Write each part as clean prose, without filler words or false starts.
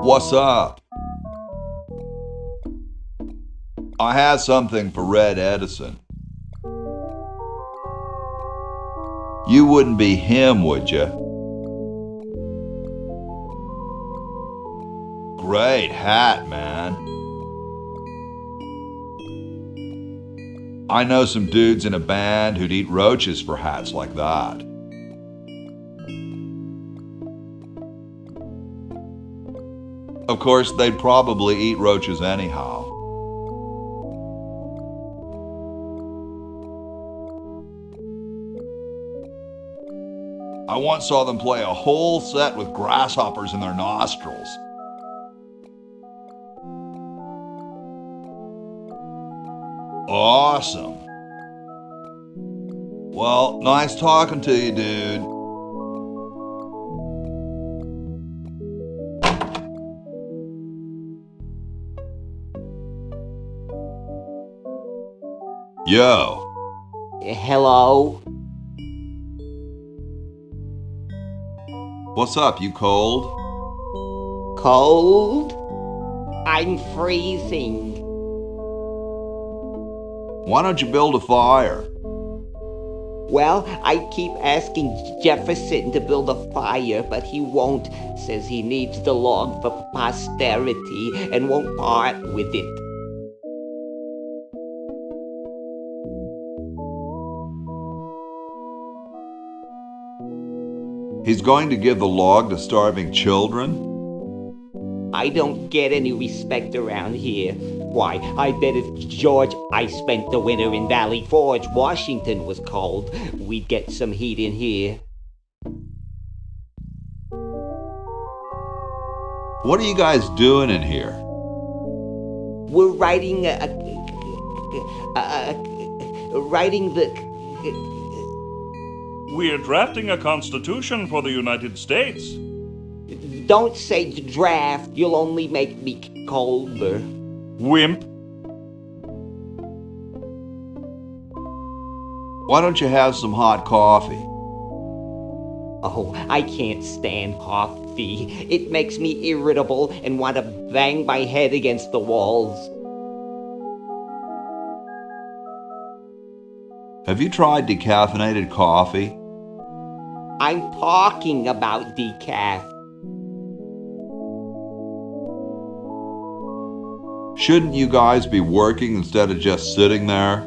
What's up? I have something for Red Edison. You wouldn't be him, would you? Great hat, man. I know some dudes in a band who'd eat roaches for hats like that. Of course, they'd probably eat roaches anyhow. I once saw them play a whole set with grasshoppers in their nostrils. Awesome. Well, nice talking to you, dude. Yo. Hello? What's up, you cold? Cold? I'm freezing. Why don't you build a fire? Well, I keep asking Jefferson to build a fire, but he won't. Says he needs the log for posterity and won't part with it. He's going to give the log to starving children? I don't get any respect around here. Why, I bet if I spent the winter in Valley Forge, Washington was cold, we'd get some heat in here. What are you guys doing in here? We're writing We're drafting a constitution for the United States. Don't say draft, you'll only make me colder. Wimp. Why don't you have some hot coffee? Oh, I can't stand coffee. It makes me irritable and want to bang my head against the walls. Have you tried decaffeinated coffee? I'm talking about decaf. Shouldn't you guys be working instead of just sitting there?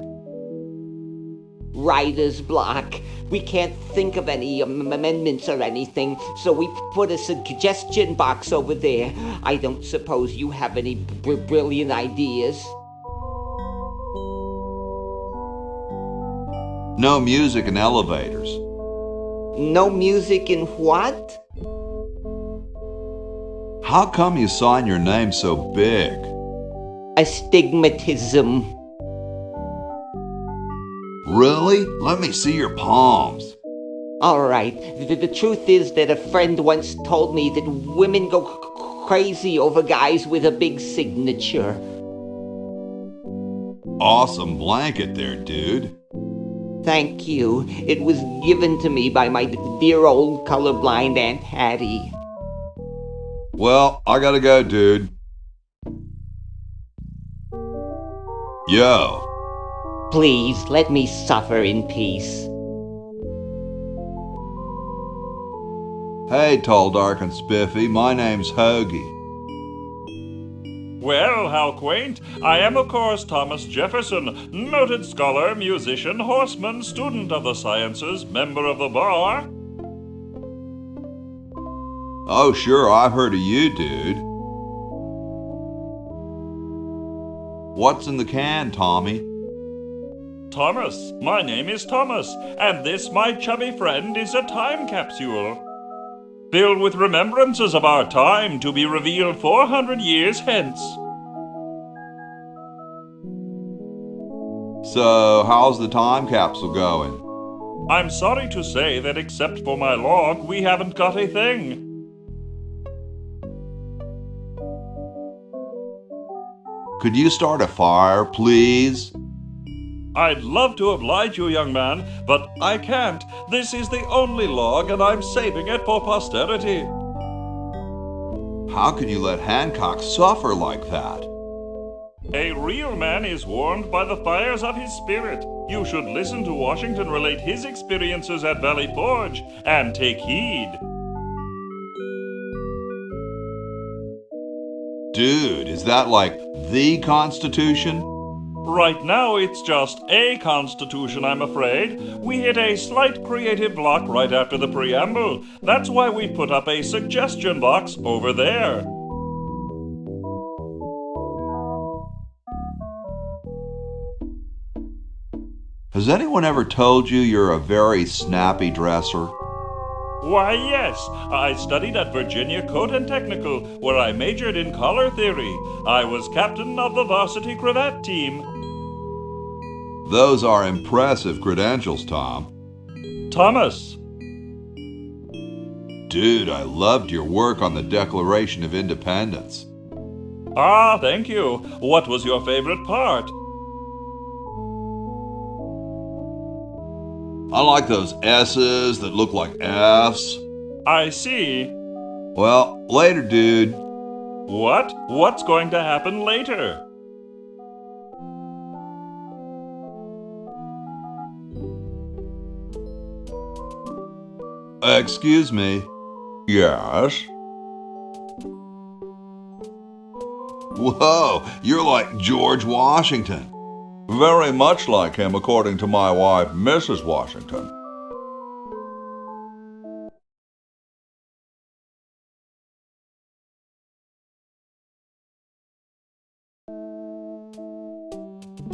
Writer's block. We can't think of any amendments or anything, so we put a suggestion box over there. I don't suppose you have any brilliant ideas? No music in elevators. No music in what? How come you sign your name so big? Astigmatism. Really? Let me see your palms. All right. The truth is that a friend once told me that women go crazy over guys with a big signature. Awesome blanket there, dude. Thank you. It was given to me by my dear old colorblind Aunt Hattie. Well, I gotta go, dude. Yo. Please, let me suffer in peace. Hey, tall, dark, and spiffy. My name's Hoagie. Well, how quaint. I am, of course, Thomas Jefferson, noted scholar, musician, horseman, student of the sciences, member of the bar. Oh, sure, I've heard of you, dude. What's in the can, Tommy? Thomas, my name is Thomas, and this, my chubby friend, is a time capsule. Filled with remembrances of our time to be revealed 400 years hence. So, how's the time capsule going? I'm sorry to say that except for my log, we haven't got a thing. Could you start a fire, please? I'd love to oblige you, young man, but I can't. This is the only log, and I'm saving it for posterity. How can you let Hancock suffer like that? A real man is warmed by the fires of his spirit. You should listen to Washington relate his experiences at Valley Forge and take heed. Dude, is that like the Constitution? Right now, it's just a constitution, I'm afraid. We hit a slight creative block right after the preamble. That's why we put up a suggestion box over there. Has anyone ever told you you're a very snappy dresser? Why, yes. I studied at Virginia Coat and Technical, where I majored in color theory. I was captain of the varsity cravat team. Those are impressive credentials, Tom. Thomas. Dude, I loved your work on the Declaration of Independence. Ah, thank you. What was your favorite part? I like those S's that look like F's. I see. Well, later, dude. What? What's going to happen later? Excuse me. Yes? Whoa, you're like George Washington. Very much like him, according to my wife, Mrs. Washington.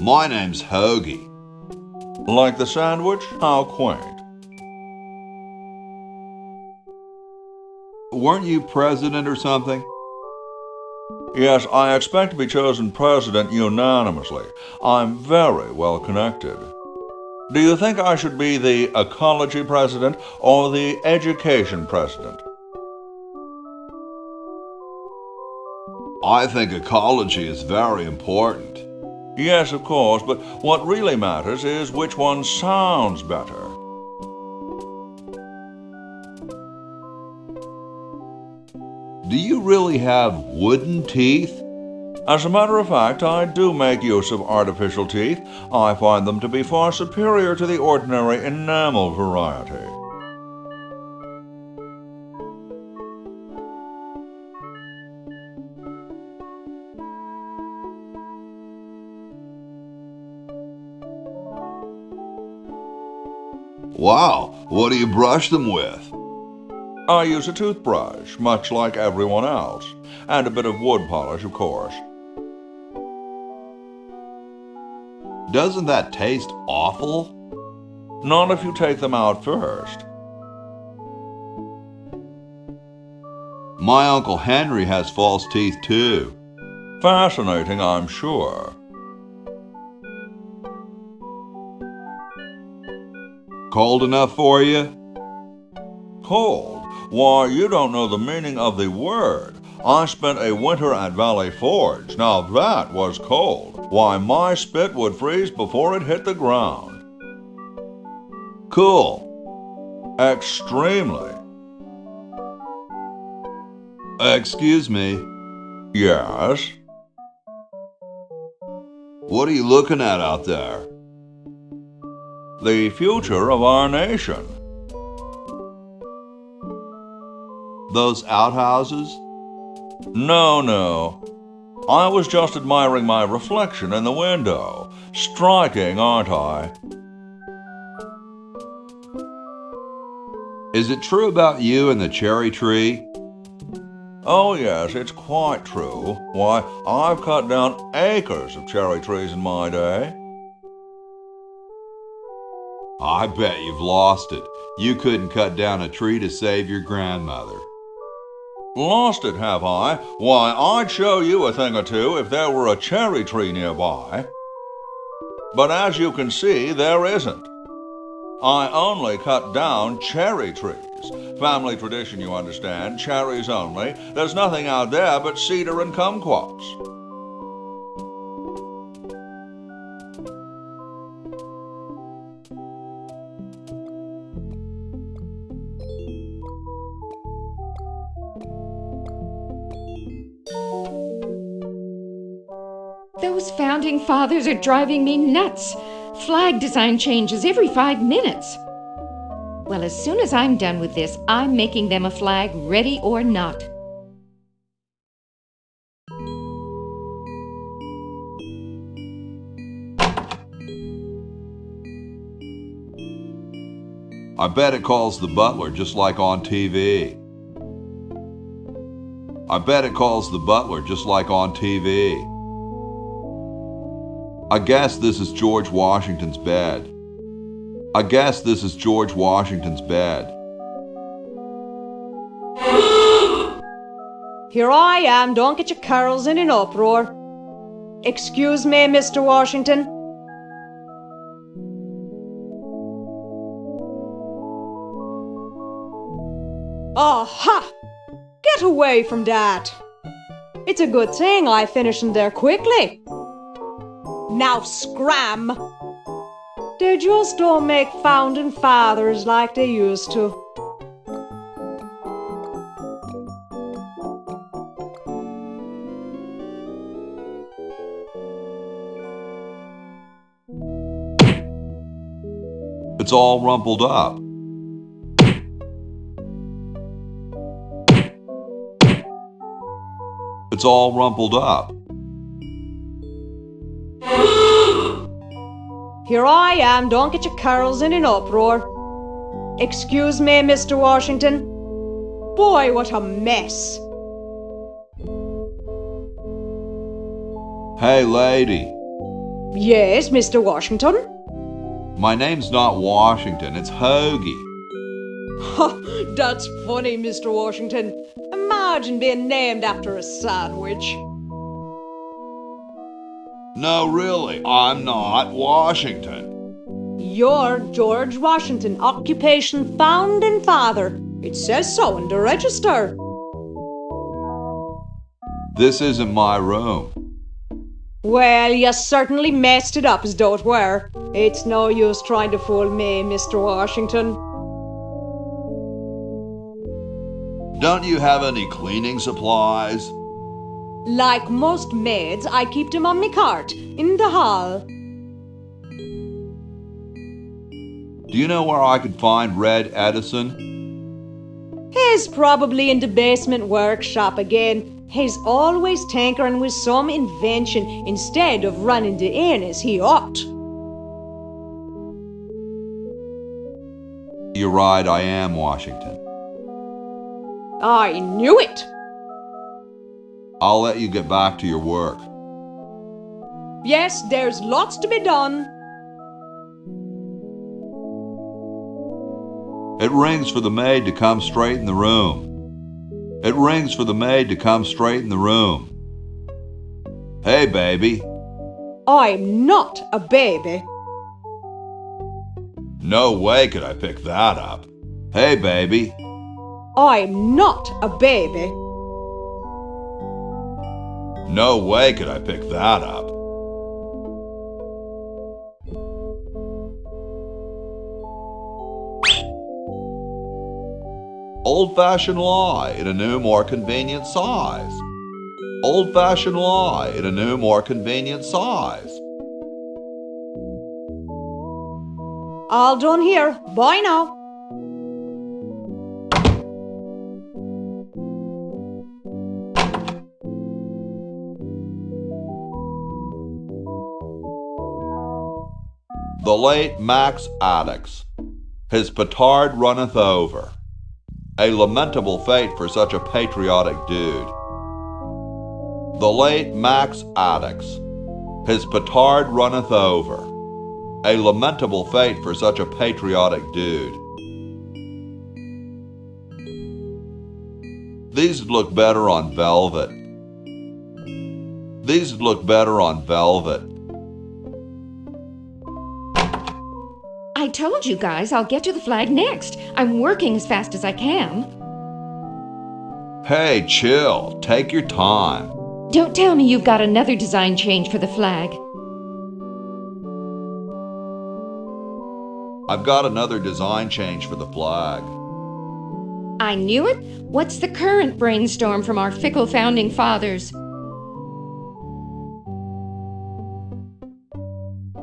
My name's Hoagie. Like the sandwich? How quaint. Weren't you president or something? Yes, I expect to be chosen president unanimously. I'm very well connected. Do you think I should be the ecology president or the education president? I think ecology is very important. Yes, of course, but what really matters is which one sounds better. Do you really have wooden teeth? As a matter of fact, I do make use of artificial teeth. I find them to be far superior to the ordinary enamel variety. Wow, what do you brush them with? I use a toothbrush, much like everyone else, and a bit of wood polish, of course. Doesn't that taste awful? Not if you take them out first. My Uncle Henry has false teeth too. Fascinating, I'm sure. Cold enough for you? Cold? Why, you don't know the meaning of the word. I spent a winter at Valley Forge. Now that was cold. Why, my spit would freeze before it hit the ground. Cool. Extremely. Excuse me. Yes? What are you looking at out there? The future of our nation. Those outhouses? No. I was just admiring my reflection in the window. Striking, aren't I? Is it true about you and the cherry tree? Oh yes, it's quite true. Why, I've cut down acres of cherry trees in my day. I bet you've lost it. You couldn't cut down a tree to save your grandmother. Lost it, have I? Why, I'd show you a thing or two if there were a cherry tree nearby. But as you can see, there isn't. I only cut down cherry trees. Family tradition, you understand, cherries only. There's nothing out there but cedar and kumquats. Those founding fathers are driving me nuts. Flag design changes every 5 minutes. Well, as soon as I'm done with this, I'm making them a flag, ready or not. I bet it calls the butler just like on TV. I bet it calls the butler just like on TV. I guess this is George Washington's bed. I guess this is George Washington's bed. Here I am, don't get your carols in an uproar. Excuse me, Mr. Washington. Aha! Get away from that. It's a good thing I finished them there quickly. Now scram! They just don't make founding fathers like they used to. It's all rumpled up. It's all rumpled up. Here I am, don't get your carols in an uproar. Excuse me, Mr. Washington. Boy, what a mess. Hey, lady. Yes, Mr. Washington? My name's not Washington, it's Hoagie. That's funny, Mr. Washington. Imagine being named after a sandwich. No, really, I'm not Washington. You're George Washington, occupation founding father. It says so in the register. This isn't my room. Well, you certainly messed it up as though it were. It's no use trying to fool me, Mr. Washington. Don't you have any cleaning supplies? Like most maids, I keep them on me cart, in the hall. Do you know where I could find Red Edison? He's probably in the basement workshop again. He's always tinkering with some invention instead of running the inn as he ought. You're right, I am Washington. I knew it! I'll let you get back to your work. Yes, there's lots to be done. It rings for the maid to come straight in the room. It rings for the maid to come straight in the room. Hey, baby. I'm not a baby. No way could I pick that up. Hey, baby. I'm not a baby. No way could I pick that up. Old-fashioned lie in a new, more convenient size. Old-fashioned lie in a new, more convenient size. All done here. Bye now. The late Max Addicks, his petard runneth over. A lamentable fate for such a patriotic dude. The late Max Addicks, his petard runneth over. A lamentable fate for such a patriotic dude. These would look better on velvet. These would look better on velvet. I told you guys I'll get to the flag next. I'm working as fast as I can. Hey, chill. Take your time. Don't tell me you've got another design change for the flag. I've got another design change for the flag. I knew it. What's the current brainstorm from our fickle founding fathers?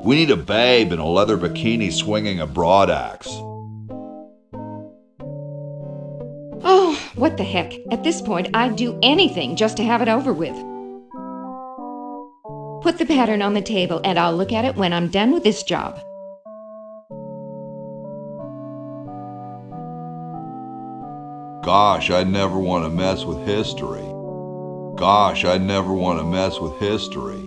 We need a babe in a leather bikini swinging a broadaxe. Oh, what the heck. At this point, I'd do anything just to have it over with. Put the pattern on the table and I'll look at it when I'm done with this job. Gosh, I never want to mess with history. Gosh, I never want to mess with history.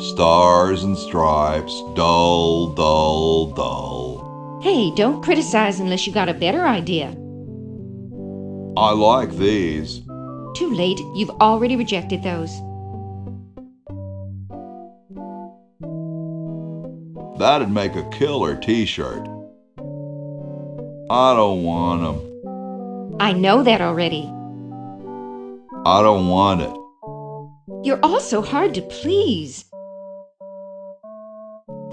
Stars and stripes, dull, dull, dull. Hey, don't criticize unless you got a better idea. I like these. Too late, you've already rejected those. That'd make a killer t-shirt. I don't want them. I know that already. I don't want it. You're all so hard to please.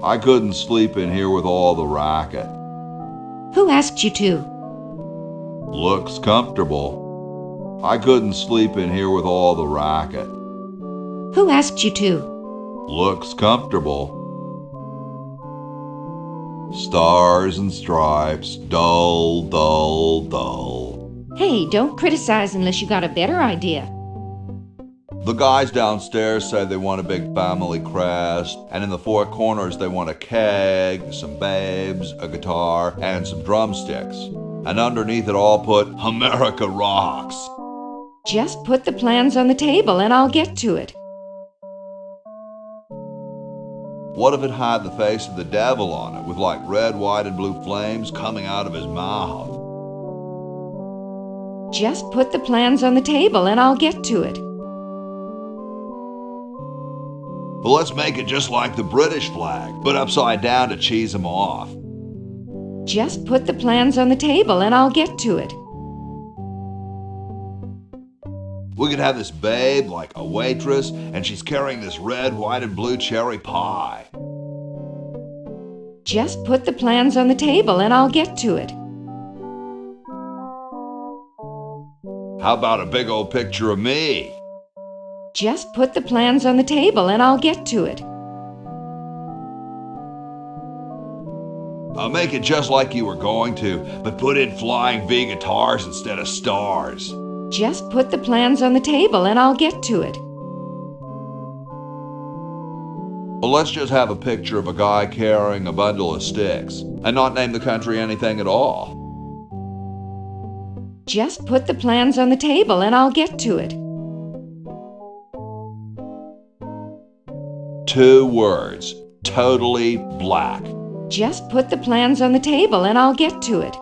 I couldn't sleep in here with all the racket. Who asked you to? Looks comfortable. I couldn't sleep in here with all the racket. Who asked you to? Looks comfortable. Stars and stripes, dull, dull, dull. Hey, don't criticize unless you got a better idea. The guys downstairs say they want a big family crest, and in the four corners they want a keg, some babes, a guitar, and some drumsticks. And underneath it all put, America rocks. Just put the plans on the table and I'll get to it. What if it had the face of the devil on it, with like red, white, and blue flames coming out of his mouth? Just put the plans on the table and I'll get to it. Well, let's make it just like the British flag, but upside down to cheese them off. Just put the plans on the table and I'll get to it. We could have this babe like a waitress, and she's carrying this red, white, and blue cherry pie. Just put the plans on the table and I'll get to it. How about a big old picture of me? Just put the plans on the table and I'll get to it. I'll make it just like you were going to, but put in flying V guitars instead of stars. Just put the plans on the table and I'll get to it. Well, let's just have a picture of a guy carrying a bundle of sticks, and not name the country anything at all. Just put the plans on the table and I'll get to it. 2 words, totally black. Just put the plans on the table and I'll get to it.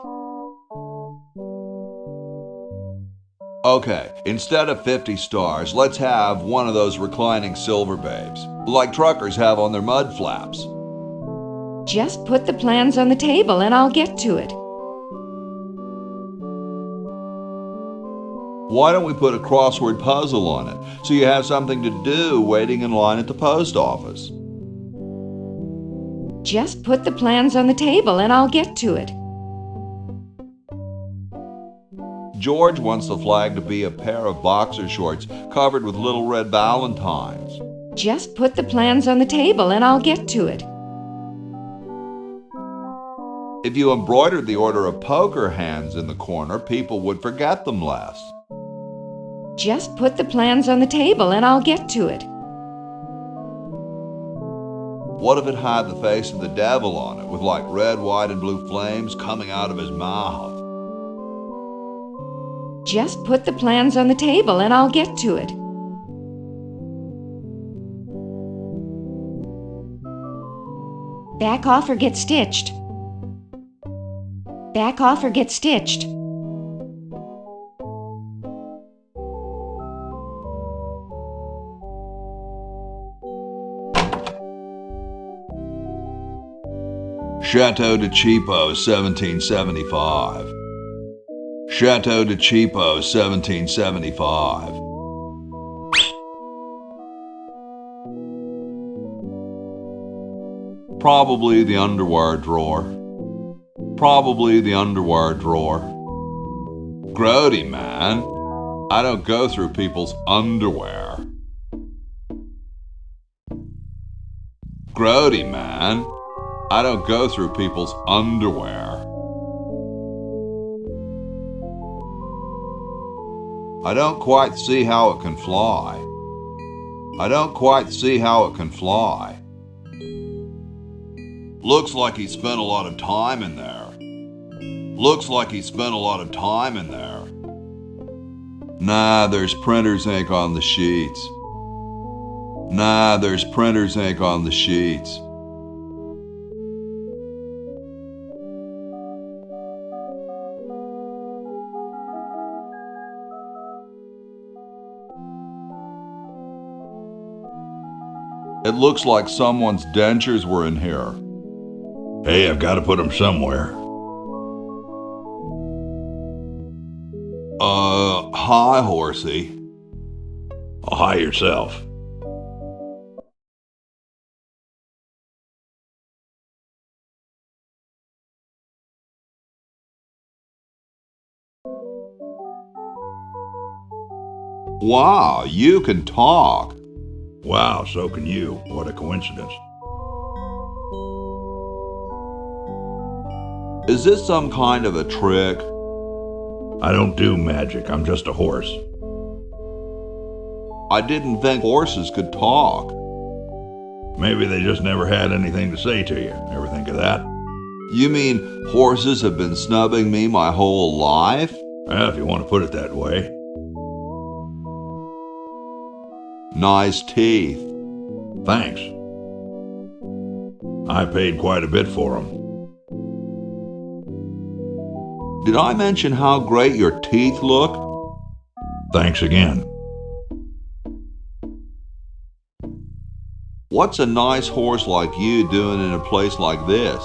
Okay, instead of 50 stars, let's have one of those reclining silver babes, like truckers have on their mud flaps. Just put the plans on the table and I'll get to it. Why don't we put a crossword puzzle on it, so you have something to do waiting in line at the post office? Just put the plans on the table and I'll get to it. George wants the flag to be a pair of boxer shorts covered with little red valentines. Just put the plans on the table and I'll get to it. If you embroidered the order of poker hands in the corner, people would forget them less. Just put the plans on the table and I'll get to it. What if it had the face of the devil on it, with like red, white, and blue flames coming out of his mouth? Just put the plans on the table and I'll get to it. Back off or get stitched. Back off or get stitched. Chateau de Cheapo, 1775. Chateau de Cheapo, 1775. Probably the underwear drawer. Probably the underwear drawer. Grody, man. I don't go through people's underwear. grody, man. I don't go through people's underwear. I don't quite see how it can fly. I don't quite see how it can fly. Looks like he spent a lot of time in there. Looks like he spent a lot of time in there. Nah, there's printer's ink on the sheets. Nah, there's printer's ink on the sheets. It looks like someone's dentures were in here. Hey, I've got to put them somewhere. Hi, horsey. Oh, hi yourself. Wow, you can talk. Wow, so can you. What a coincidence. Is this some kind of a trick? I don't do magic. I'm just a horse. I didn't think horses could talk. Maybe they just never had anything to say to you. Ever think of that? You mean horses have been snubbing me my whole life? Well, if you want to put it that way. Nice teeth. Thanks. I paid quite a bit for them. Did I mention how great your teeth look? Thanks again. What's a nice horse like you doing in a place like this?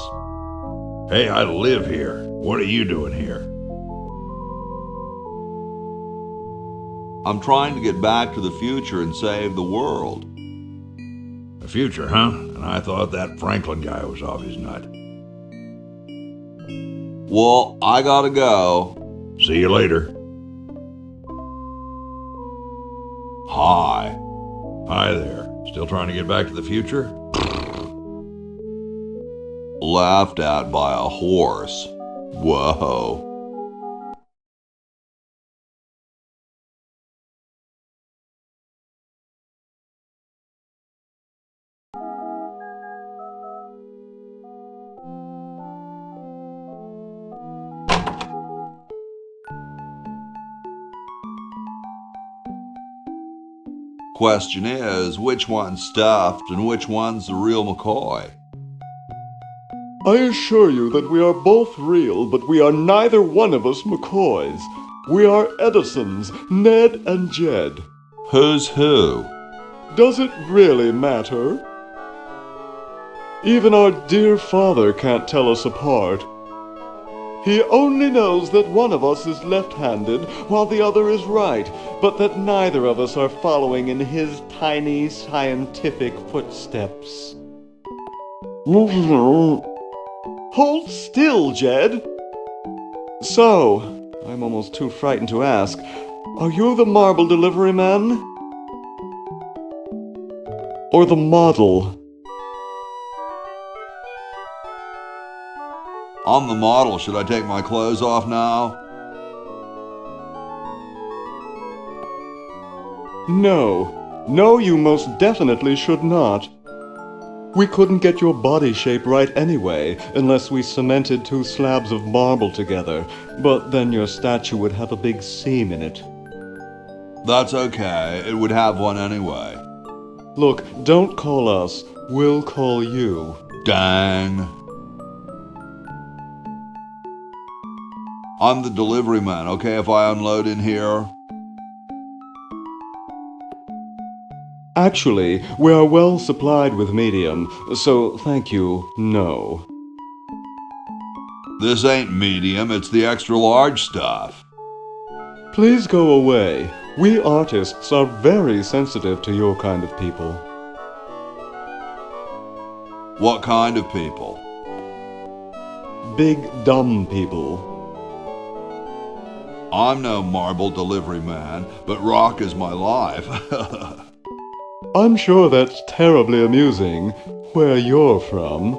Hey, I live here. What are you doing here? I'm trying to get back to the future and save the world. The future, huh? And I thought that Franklin guy was off his nut. Well, I gotta go. See you later. Hi. Hi there. Still trying to get back to the future? Laughed at by a horse. Whoa. Question is, which one's stuffed and which one's the real McCoy? I assure you that we are both real, but we are neither one of us McCoys. We are Edisons, Ned and Jed. Who's who? Does it really matter? Even our dear father can't tell us apart. He only knows that one of us is left-handed while the other is right, but that neither of us are following in his tiny scientific footsteps. Hold still, Jed. So, I'm almost too frightened to ask, are you the marble delivery man? Or the model? I'm the model. Should I take my clothes off now? No, you most definitely should not. We couldn't get your body shape right anyway, unless we cemented 2 slabs of marble together, but then your statue would have a big seam in it. That's okay. It would have one anyway. Look, don't call us. We'll call you. Dang. I'm the delivery man, okay, if I unload in here? Actually, we are well supplied with medium, so thank you, no. This ain't medium, it's the extra large stuff. Please go away. We artists are very sensitive to your kind of people. What kind of people? Big, dumb people. I'm no marble delivery man, but rock is my life. I'm sure that's terribly amusing, where you're from.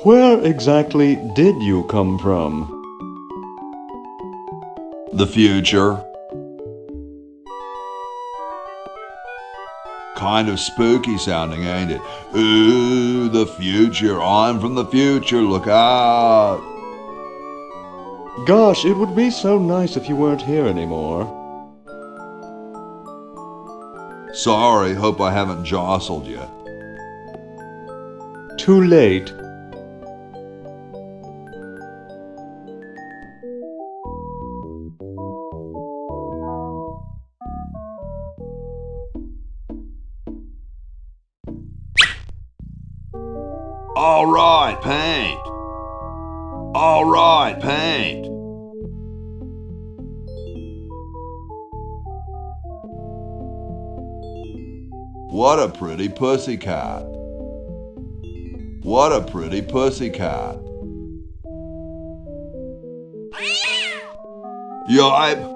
Where exactly did you come from? The future. Kind of spooky sounding, ain't it? Ooh, the future. I'm from the future. Look out. Gosh, it would be so nice if you weren't here anymore. Sorry, hope I haven't jostled you. Too late. All right, paint. All right, paint. What a pretty pussycat. What a pretty pussycat. Yipe.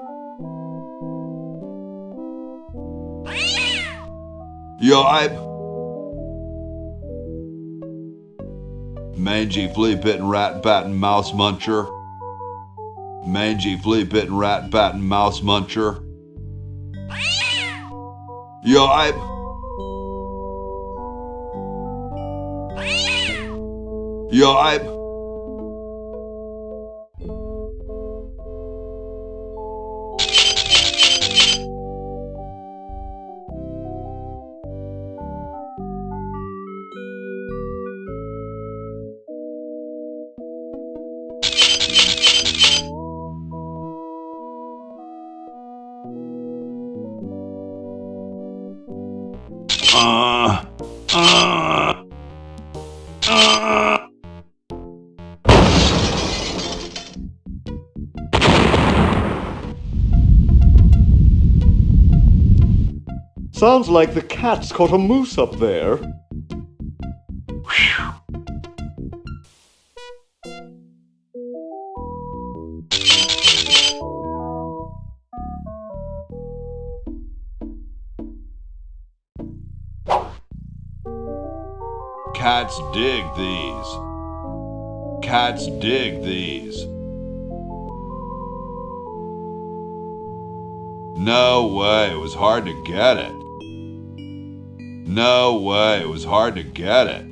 Yipe. Mangy flea-bitten rat-battin' mouse muncher. Mangy flea-bitten rat-battin' mouse muncher. Yipe. Yipe. Uh. Sounds like the cat's caught a moose up there. Cats dig these. Cats dig these. No way, it was hard to get it. No way, it was hard to get it.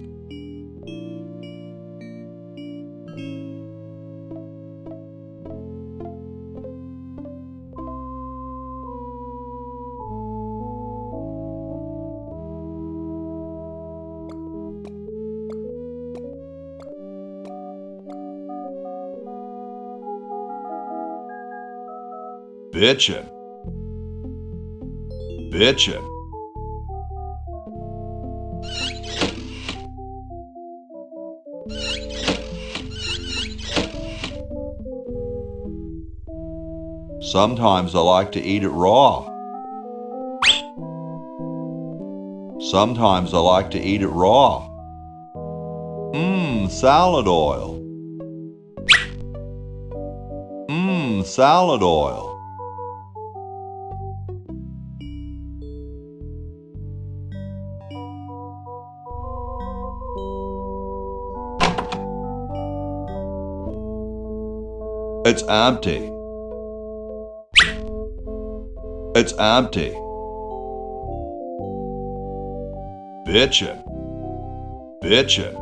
Bitchin'. Bitchin'. Sometimes I like to eat it raw. Sometimes I like to eat it raw. Salad oil. Salad oil. It's empty. It's empty. Bitchin'. Bitchin'.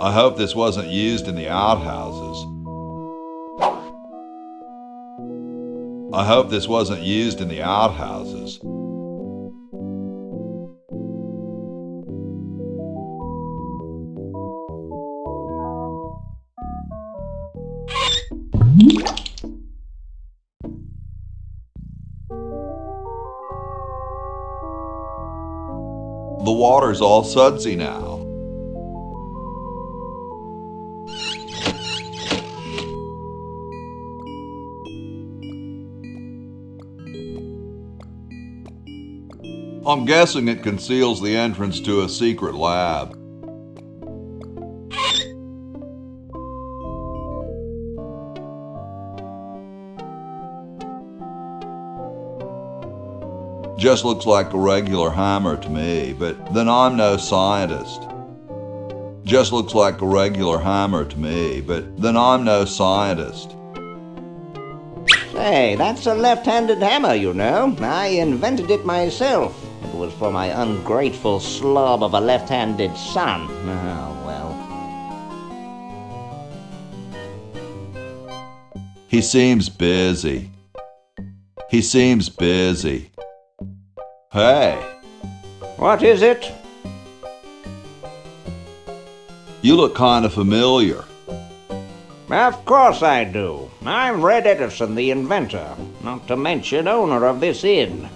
I hope this wasn't used in the outhouses. I hope this wasn't used in the outhouses. The water's all sudsy now. I'm guessing it conceals the entrance to a secret lab. Just looks like a regular hammer to me, but then I'm no scientist. Just looks like a regular hammer to me, but then I'm no scientist. Say, that's a left-handed hammer, you know. I invented it myself. It was for my ungrateful slob of a left-handed son. Oh, well. He seems busy. He seems busy. Hey, What is it? you look kind of familiar. Of course I do. I'm Red Edison, the inventor, not to mention owner of this inn.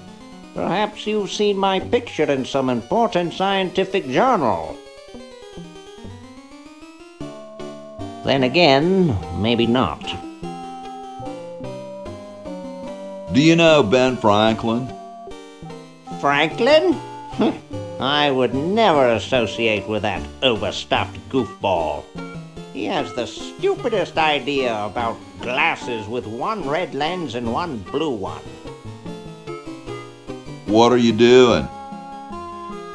Perhaps you've seen my picture in some important scientific journal. Then again, maybe not. Do you know Ben Franklin? Franklin? I would never associate with that overstuffed goofball. He has the stupidest idea about glasses with one red lens and one blue one. What are you doing?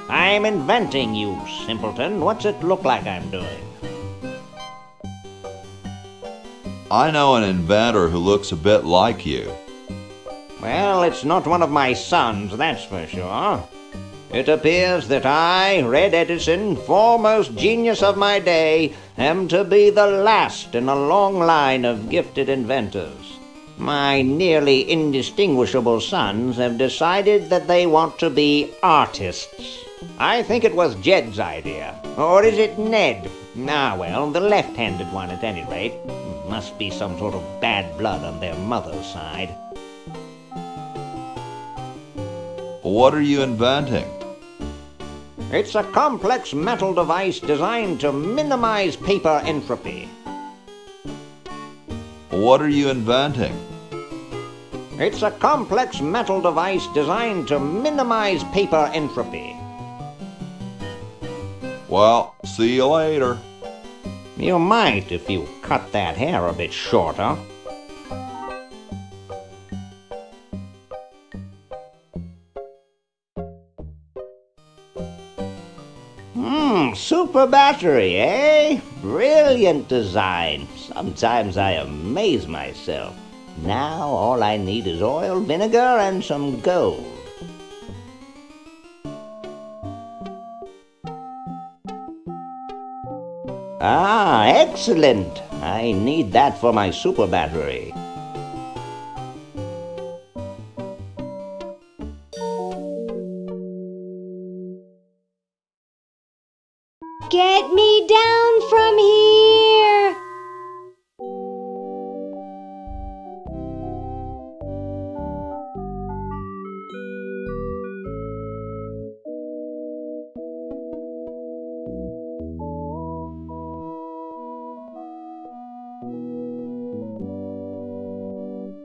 I'm inventing, you simpleton. What's it look like I'm doing? I know an inventor who looks a bit like you. Well, it's not one of my sons, that's for sure. It appears that I, Red Edison, foremost genius of my day, am to be the last in a long line of gifted inventors. My nearly indistinguishable sons have decided that they want to be artists. I think it was Jed's idea. Or is it Ned? Ah, well, the left-handed one at any rate. Must be some sort of bad blood on their mother's side. What are you inventing? It's a complex metal device designed to minimize paper entropy. What are you inventing? It's a complex metal device designed to minimize paper entropy. Well, see you later. You might if you cut that hair a bit shorter. Super battery, eh? Brilliant design. Sometimes I amaze myself. Now all I need is oil, vinegar, and some gold. Ah, excellent. I need that for my super battery. Get me down from here!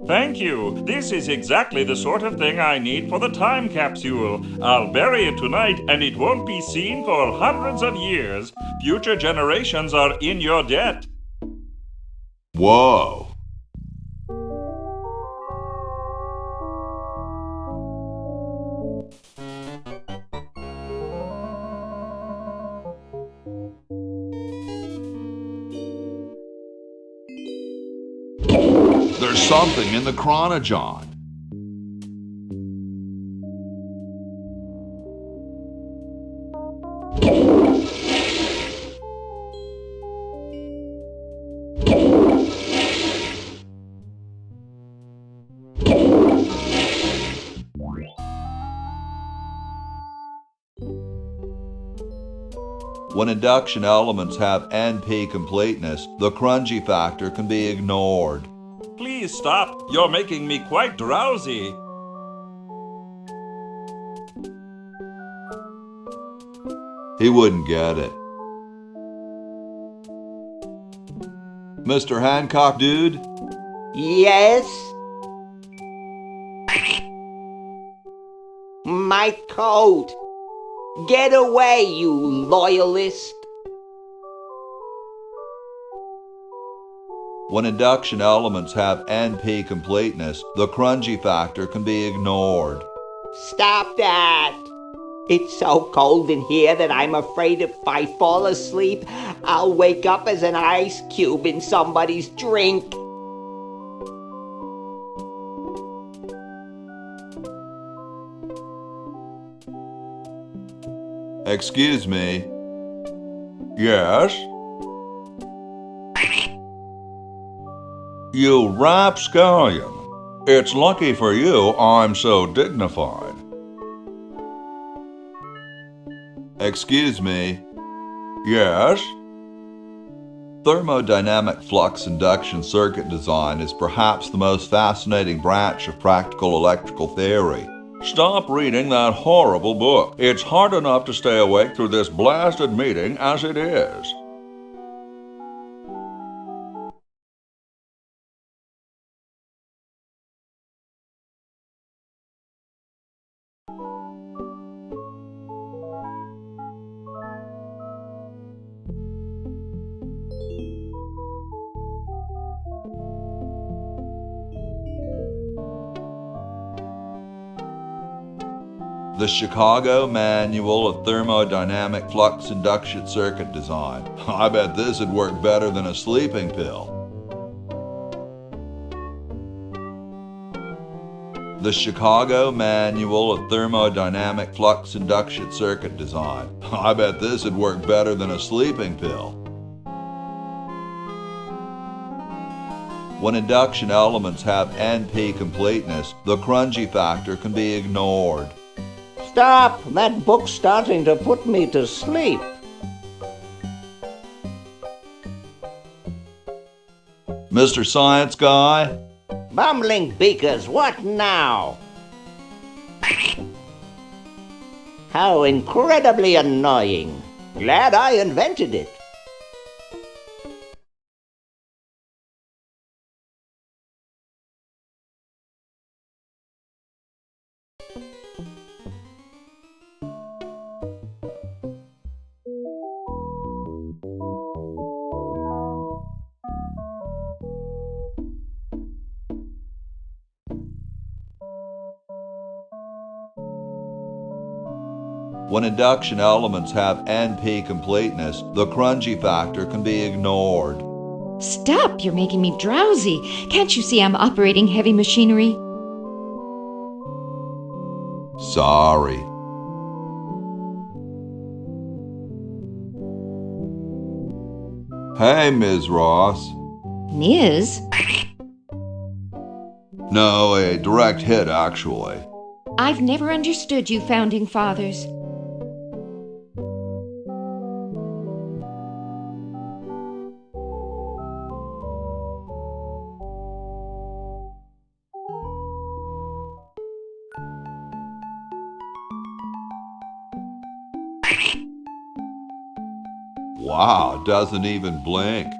Thank you. This is exactly the sort of thing I need for the time capsule. I'll bury it tonight and it won't be seen for hundreds of years. Future generations are in your debt. Whoa. There's something in the chronogon. When induction elements have NP completeness, the crunchy factor can be ignored. Please stop. You're making me quite drowsy. He wouldn't get it. Mr. Hancock, dude? Yes? My coat! Get away, you loyalist! When induction elements have NP completeness, the crunchy factor can be ignored. Stop that! It's so cold in here that I'm afraid if I fall asleep, I'll wake up as an ice cube in somebody's drink. Excuse me. Yes? You rapscallion. It's lucky for you I'm so dignified. Excuse me. Yes? Thermodynamic flux induction circuit design is perhaps the most fascinating branch of practical electrical theory. Stop reading that horrible book. It's hard enough to stay awake through this blasted meeting as it is. The Chicago Manual of Thermodynamic Flux Induction Circuit Design. I bet this would work better than a sleeping pill. The Chicago Manual of Thermodynamic Flux Induction Circuit Design. I bet this would work better than a sleeping pill. When induction elements have NP completeness, the Crungy factor can be ignored. Stop! That book's starting to put me to sleep. Mr. Science Guy? Bumbling beakers, what now? How incredibly annoying. Glad I invented it. When induction elements have NP completeness, the Crungy factor can be ignored. Stop! You're making me drowsy. Can't you see I'm operating heavy machinery? Sorry. Hey, Ms. Ross. Ms.? No, a direct hit, actually. I've never understood you, Founding Fathers. Wow, doesn't even blink.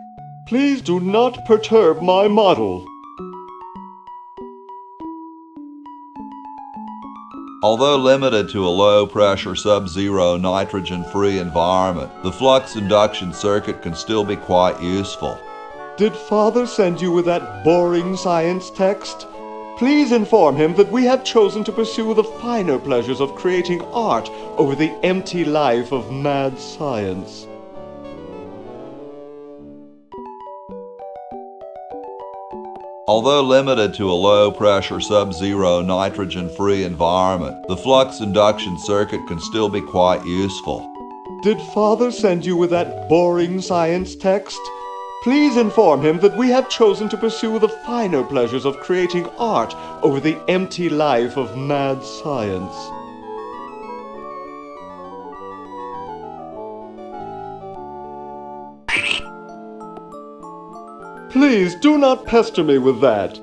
Please do not perturb my model. Although limited to a low-pressure, sub-zero, nitrogen-free environment, the flux induction circuit can still be quite useful. Did Father send you with that boring science text? Please inform him that we have chosen to pursue the finer pleasures of creating art over the empty life of mad science. Although limited to a low-pressure, sub-zero, nitrogen-free environment, the flux induction circuit can still be quite useful. Did Father send you with that boring science text? Please inform him that we have chosen to pursue the finer pleasures of creating art over the empty life of mad science. Please do not pester me with that.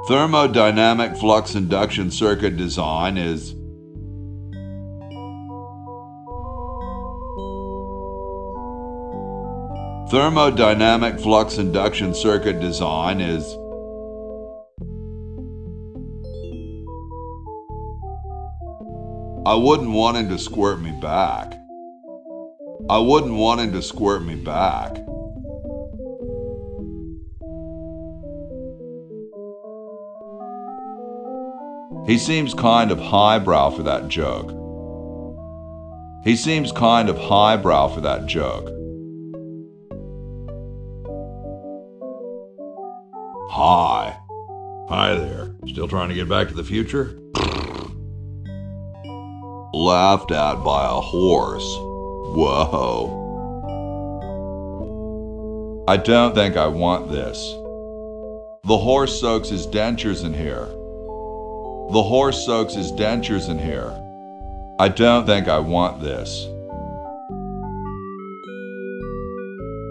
Thermodynamic flux induction circuit design is Thermodynamic flux induction circuit design is I wouldn't want him to squirt me back. I wouldn't want him to squirt me back. He seems kind of highbrow for that joke. He seems kind of highbrow for that joke. Hi. Hi there. Still trying to get back to the future? Laughed at by a horse. Whoa. I don't think I want this. The horse soaks his dentures in here. The horse soaks his dentures in here. I don't think I want this.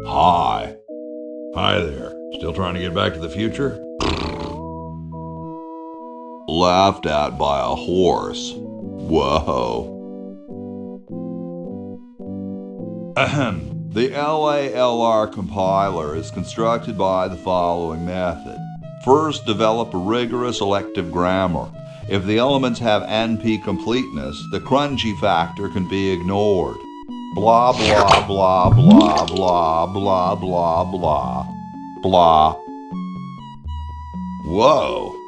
Hi. Hi there. Still trying to get back to the future? Laughed at by a horse. Whoa. Ahem. The LALR compiler is constructed by the following method. First, develop a rigorous elective grammar. If the elements have NP completeness, the crunchy factor can be ignored. Blah, blah, blah, blah, blah, blah, blah, blah, blah. Whoa.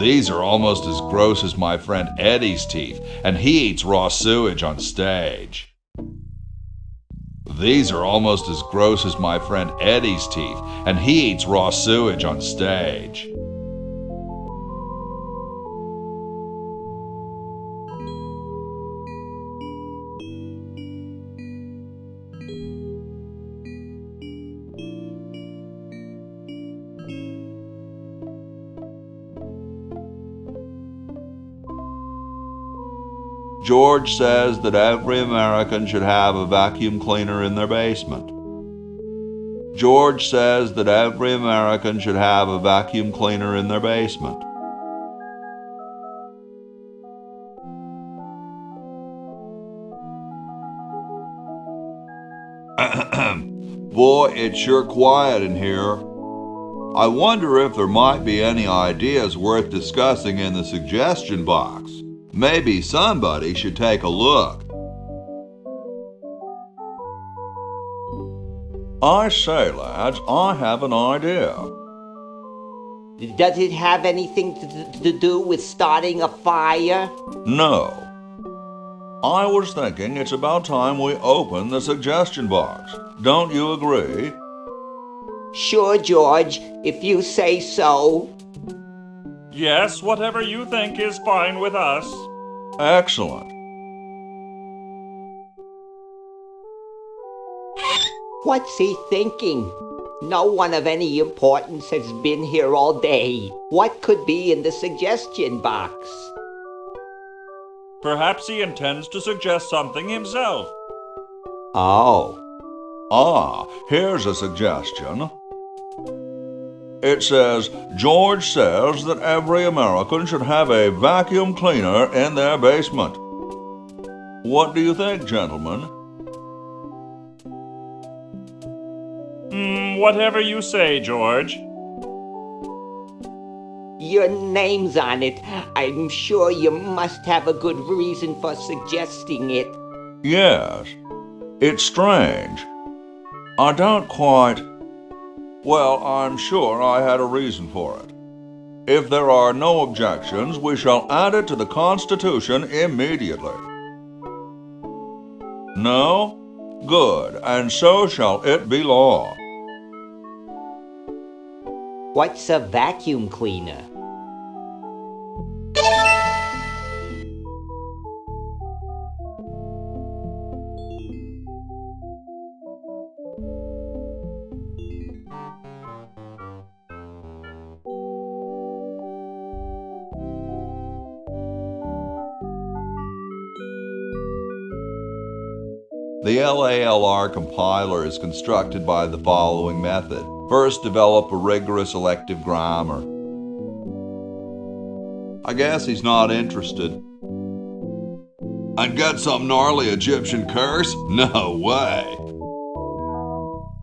These are almost as gross as my friend Eddie's teeth, and he eats raw sewage on stage. These are almost as gross as my friend Eddie's teeth, and he eats raw sewage on stage. George says that every American should have a vacuum cleaner in their basement. George says that every American should have a vacuum cleaner in their basement. Boy, it's sure quiet in here. I wonder if there might be any ideas worth discussing in the suggestion box. Maybe somebody should take a look. I say, lads, I have an idea. Does it have anything to do with starting a fire? No. I was thinking it's about time we open the suggestion box. Don't you agree? Sure, George, if you say so. Yes, whatever you think is fine with us. Excellent. What's he thinking? No one of any importance has been here all day. What could be in the suggestion box? Perhaps he intends to suggest something himself. Oh. Here's a suggestion. It says, George says that every American should have a vacuum cleaner in their basement. What do you think, gentlemen? Whatever you say, George. Your name's on it. I'm sure you must have a good reason for suggesting it. Yes. It's strange. I don't quite... Well, I'm sure I had a reason for it. If there are no objections, we shall add it to the Constitution immediately. No? Good, and so shall it be law. What's a vacuum cleaner? The LALR compiler is constructed by the following method. First, develop a rigorous elective grammar. I guess he's not interested. And got some gnarly Egyptian curse? No way.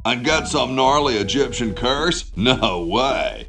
And got some gnarly Egyptian curse? No way.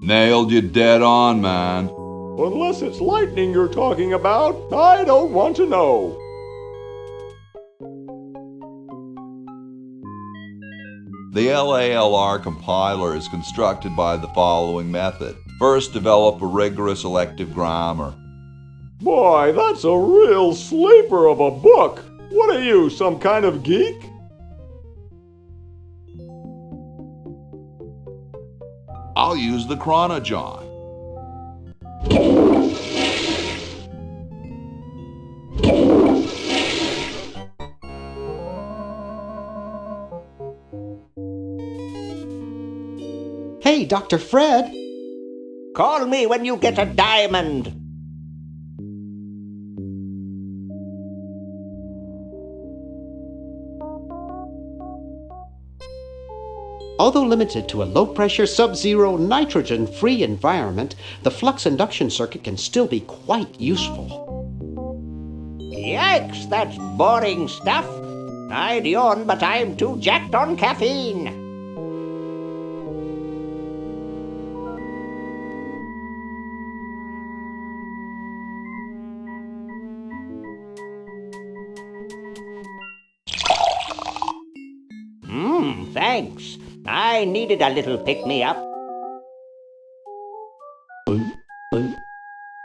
Nailed you dead on, man. Unless it's lightning you're talking about, I don't want to know. The LALR compiler is constructed by the following method. First, develop a rigorous elective grammar. Boy, that's a real sleeper of a book. What are you, some kind of geek? I'll use the chronojon. Hey, Dr. Fred. Call me when you get a diamond. Although limited to a low-pressure, sub-zero, nitrogen-free environment, the flux induction circuit can still be quite useful. Yikes, that's boring stuff. I'd yawn, but I'm too jacked on caffeine. Thanks. I needed a little pick-me-up.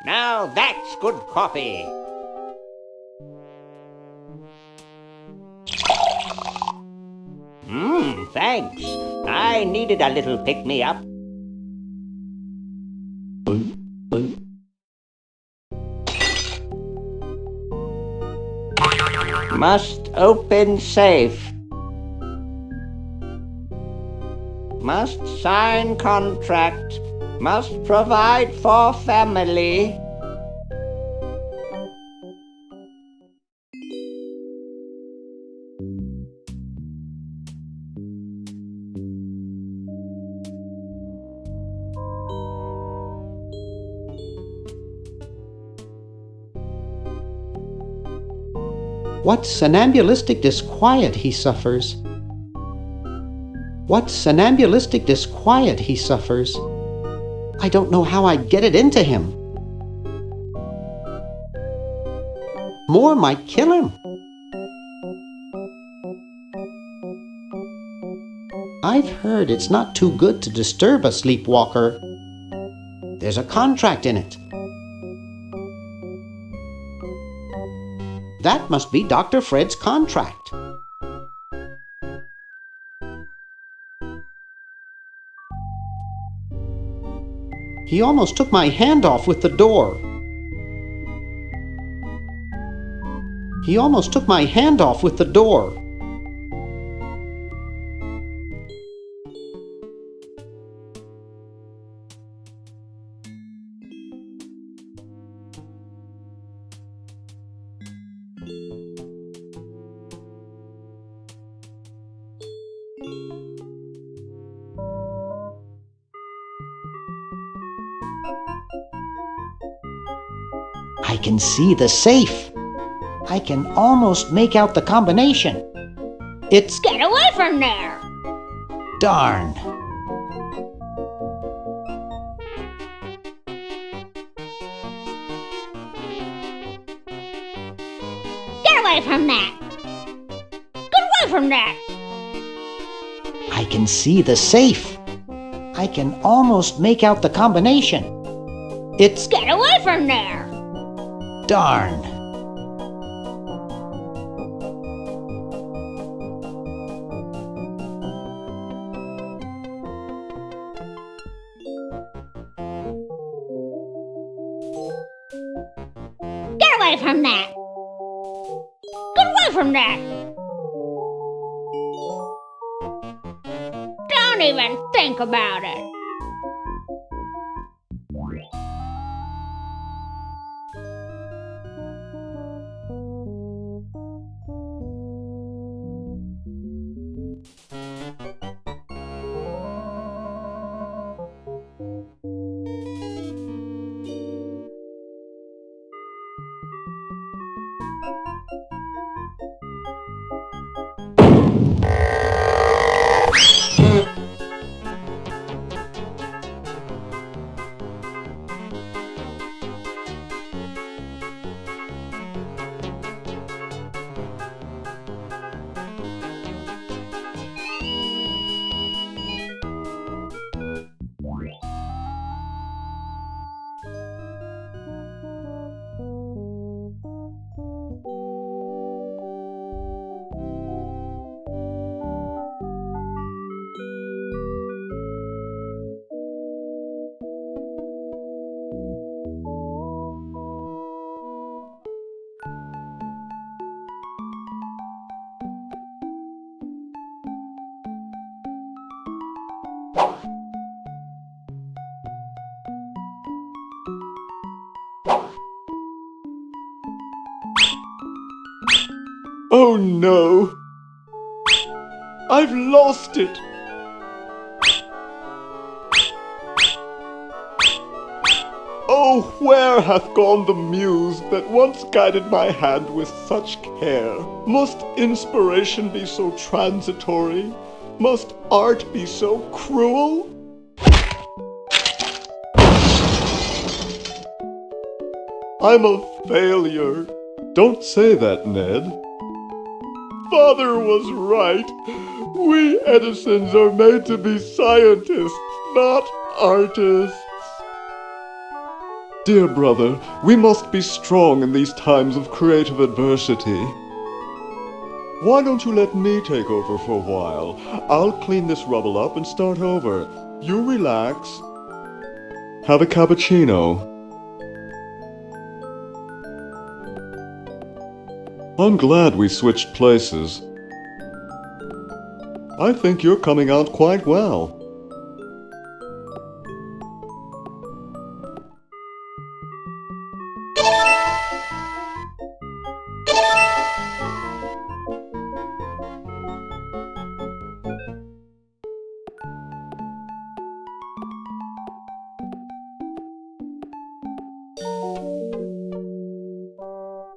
Now that's good coffee. Thanks. I needed a little pick-me-up. Must open safe. Must sign contract. Must provide for family. What somnambulistic disquiet he suffers. What somnambulistic disquiet he suffers. I don't know how I'd get it into him. More might kill him. I've heard it's not too good to disturb a sleepwalker. There's a contract in it. That must be Dr. Fred's contract. He almost took my hand off with the door. He almost took my hand off with the door. I can see the safe. I can almost make out the combination. It's... Get away from there! Darn. Get away from that! Get away from that! I can see the safe. I can almost make out the combination. It's... Get away from there! Darn. Get away from that! Get away from that! Don't even think about it! Oh no! I've lost it! Oh, where hath gone the muse that once guided my hand with such care? Must inspiration be so transitory? Must art be so cruel? I'm a failure. Don't say that, Ned. Father was right. We Edisons are made to be scientists, not artists. Dear brother, we must be strong in these times of creative adversity. Why don't you let me take over for a while? I'll clean this rubble up and start over. You relax. Have a cappuccino. I'm glad we switched places. I think you're coming out quite well.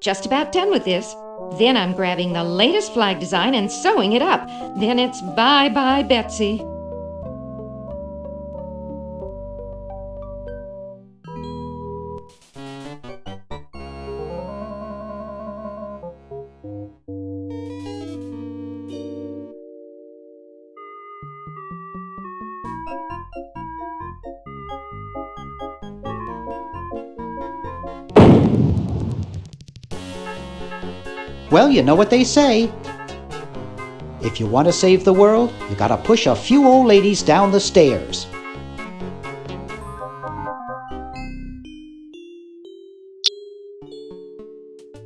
Just about done with this. Then I'm grabbing the latest flag design and sewing it up. Then it's bye-bye, Betsy. Well, you know what they say. If you want to save the world, you gotta push a few old ladies down the stairs.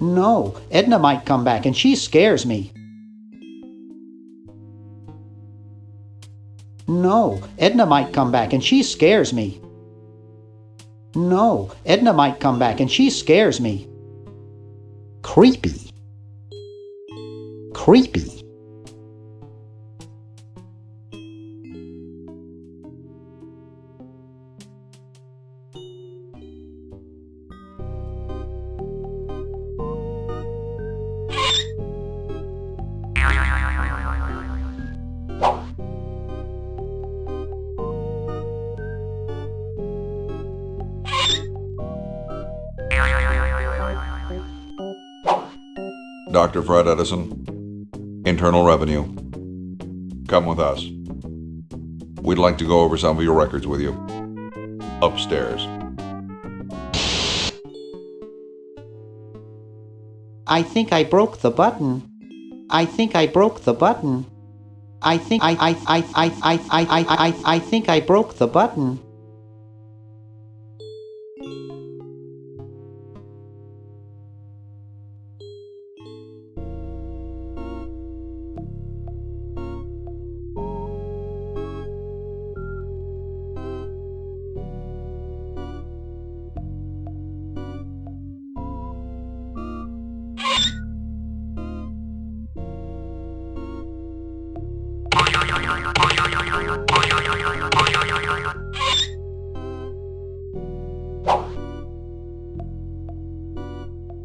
No, Edna might come back and she scares me. No, Edna might come back and she scares me. No, Edna might come back and she scares me. Creepy. Creepy. Dr. Fred Edison, Internal Revenue. Come with us. We'd like to go over some of your records with you. Upstairs. I think I broke the button. I think I broke the button. I think I think I broke the button.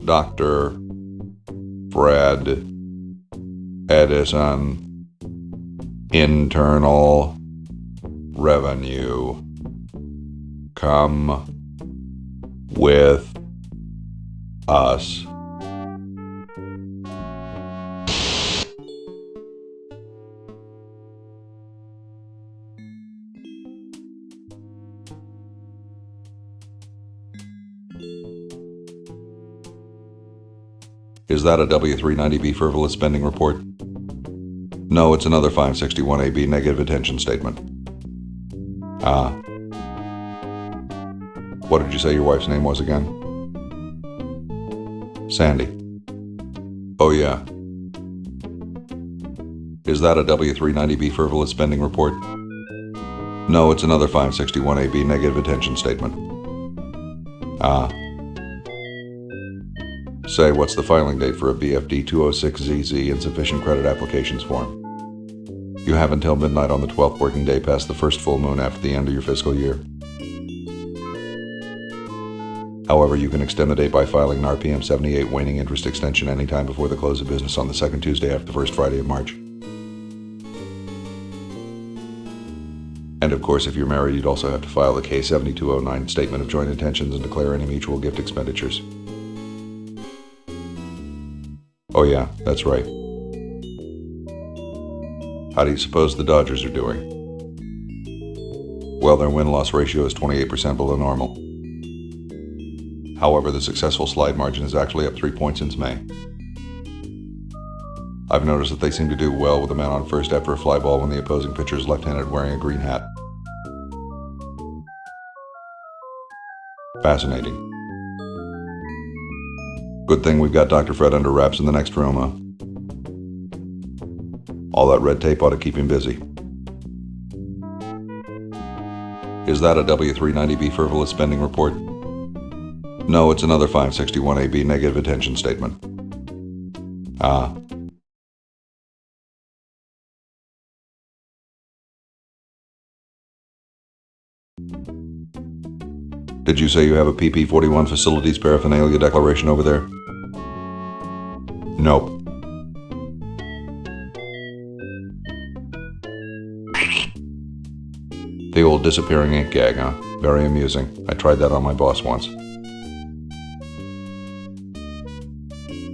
Dr. Fred Edison, Internal Revenue. Come with us. Is that a W390B frivolous spending report? No, it's another 561AB negative attention statement. Ah. What did you say your wife's name was again? Sandy. Oh yeah. Is that a W390B frivolous spending report? No, it's another 561AB negative attention statement. Ah. Say, what's the filing date for a BFD 206ZZ insufficient credit applications form? You have until midnight on the 12th working day past the first full moon after the end of your fiscal year. However, you can extend the date by filing an RPM 78 waning interest extension anytime before the close of business on the second Tuesday after the first Friday of March. And of course, if you're married, you'd also have to file the K7209 Statement of Joint Intentions and declare any mutual gift expenditures. Oh yeah, that's right. How do you suppose the Dodgers are doing? Well, their win-loss ratio is 28% below normal. However, the successful slide margin is actually up 3 points since May. I've noticed that they seem to do well with a man on first after a fly ball when the opposing pitcher is left-handed wearing a green hat. Fascinating. Good thing we've got Dr. Fred under wraps in the next room, huh? All that red tape ought to keep him busy. Is that a W390B frivolous spending report? No, it's another 561AB negative attention statement. Ah. Did you say you have a PP41 facilities paraphernalia declaration over there? Nope. The old disappearing ink gag, huh? Very amusing. I tried that on my boss once.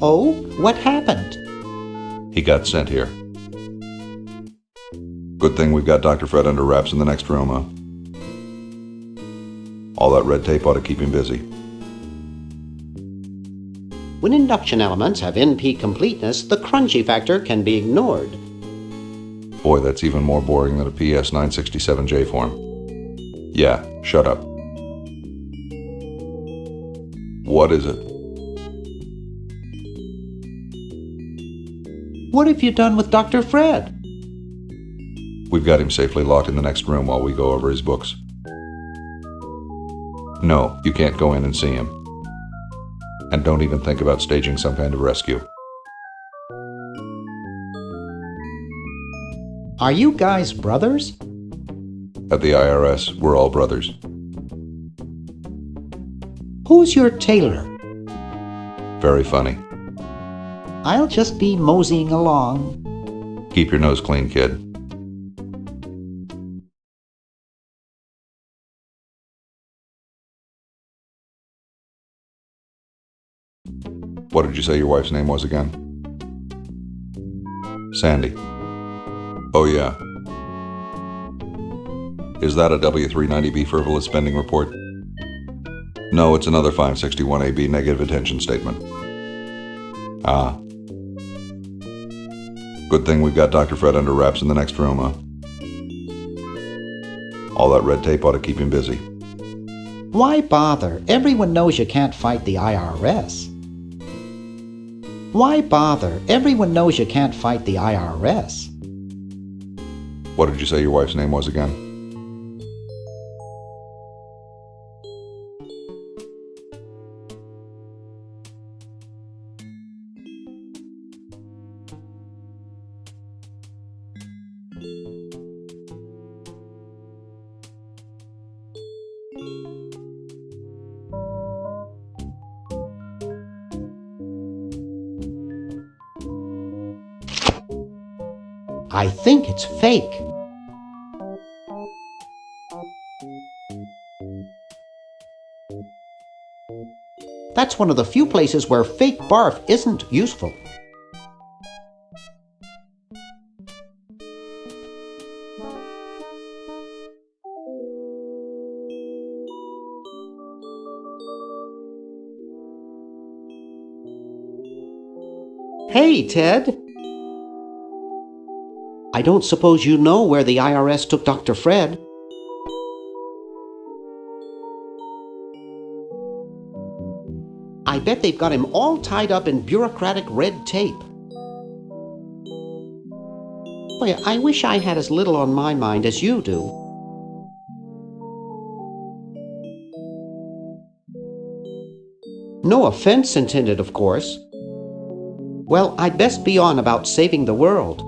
Oh, what happened? He got sent here. Good thing we've got Dr. Fred under wraps in the next room, huh? All that red tape ought to keep him busy. When induction elements have NP completeness, the crunchy factor can be ignored. Boy, that's even more boring than a PS 967J form. Yeah, shut up. What is it? What have you done with Dr. Fred? We've got him safely locked in the next room while we go over his books. No, you can't go in and see him. And don't even think about staging some kind of rescue. Are you guys brothers? At the IRS, we're all brothers. Who's your tailor? Very funny. I'll just be moseying along. Keep your nose clean, kid. What did you say your wife's name was again? Sandy. Oh yeah. Is that a W390B frivolous spending report? No, it's another 561AB negative attention statement. Ah. Good thing we've got Dr. Fred under wraps in the next room, huh? All that red tape ought to keep him busy. Why bother? Everyone knows you can't fight the IRS. Why bother? Everyone knows you can't fight the IRS. What did you say your wife's name was again? I think it's fake. That's one of the few places where fake barf isn't useful. Hey, Ted. I don't suppose you know where the IRS took Dr. Fred? I bet they've got him all tied up in bureaucratic red tape. Boy, I wish I had as little on my mind as you do. No offense intended, of course. Well, I'd best be on about saving the world.